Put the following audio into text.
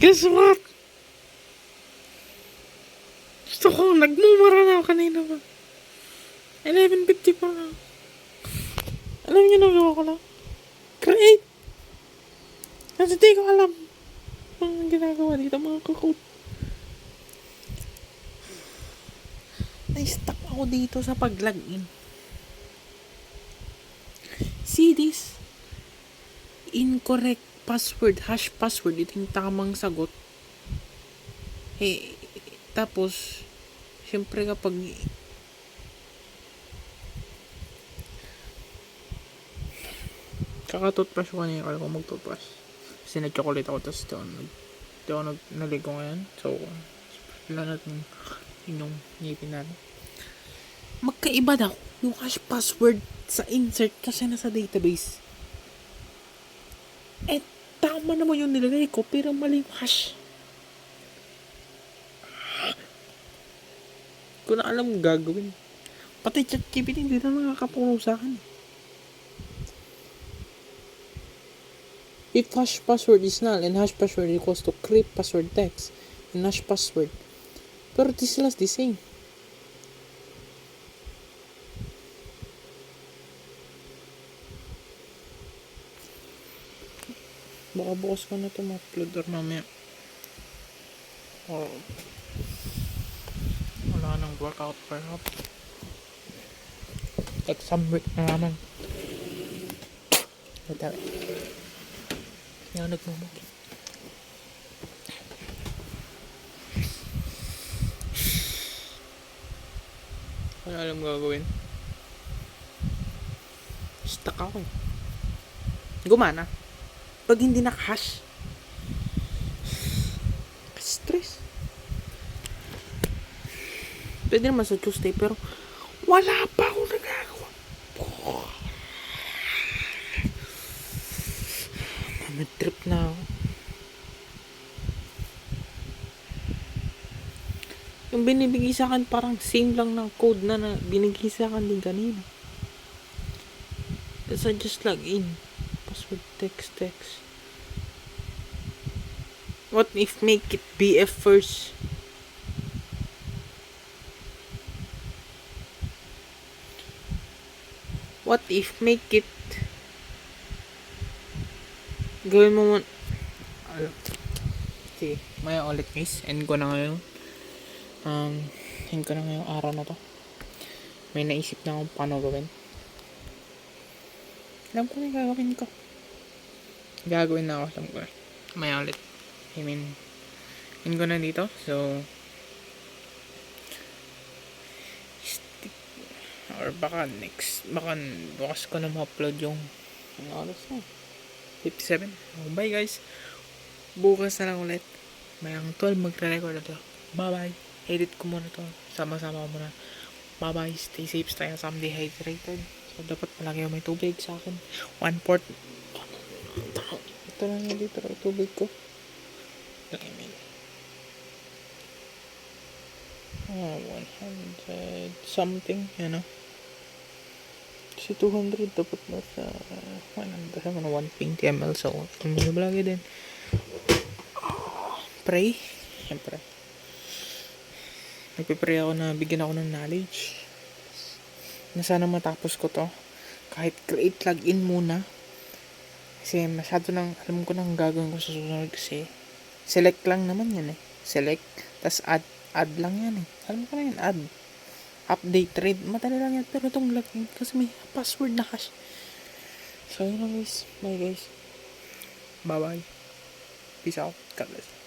Guess what? Gusto ko, nagmumura na ako kanina pa. 11:54 na. Alam niyo na gawa ko lang? Create! Kasi di ko alam ang ginagawa dito mga kakot. Na-stuck ako dito sa pag-login. See this? Incorrect password, hash password. Ito yung tamang sagot. Eh, tapos, syempre kapag kaka-toothbrush ko kanina, kala ko mag-toothbrush. Kasi nag-chocolate ako, tapos ito ako naligo ngayon. So, wala natin yung ngipin natin. Magkaiba daw yung hash password sa insert kasi nasa database. Eh, tama naman yung nilagay ko, pero mali yung hash. Kung na alam mo gagawin. Pati ChatGPT hindi na nakakapuro sa akin. If hash password is null and hash password equals to crypt password text and hash password. Pero this is the same. Baka bukas ko na ito ma-upload or mamaya. Or wala nang workout perhaps. Exam break na naman. Ito. Yan nagmumukit. Ano alam gagawin? Stuck ako eh. Gumana. Pag hindi naka-hash. Stress. Pwede naman sa Tuesday pero wala pa ako nagagawa. Trip na ako. Yung binibigay sa akin parang same lang ng code na binigay sa akin din kanina. So just log in. Password text. What if make it BF first? What if make it gawin mo sige, maya ulit guys. End ko na ngayon ngayong araw na to. May naisip na akong paano gawin. Alam ko na yung gagawin ko. Gagawin na ako. Alam ko na. Maya ulit. End ko na dito. So or baka bukas ko na ma-upload yung oras na 57. Bye guys. Bukas na lang ulit. Mayang 12 magre-record na to. Bye bye. Edit ko muna to. Sama-sama ko muna. Bye bye. Stay safe. Stay some dehydrated. So dapat palagi may tubig sa akin. 1/4. Ito lang yung dito. Tubig ko. Okay, 100 something. You know. Kasi 200 dapat nasa 120 ml. So, lagi din. Pray. Siyempre. Nagpipray ako na bigyan ako ng knowledge. Na sana matapos ko to. Kahit create login muna. Kasi masyado nang, alam ko nang gagawin ko sa susunod kasi select lang naman yan eh. Select. Tas add lang yan eh. Alam ko na yan, add. Update, read, madali lang yan. Pero itong login, kasi may password na hash. So, yun lang guys. Bye guys. Bye bye. Peace out. God bless.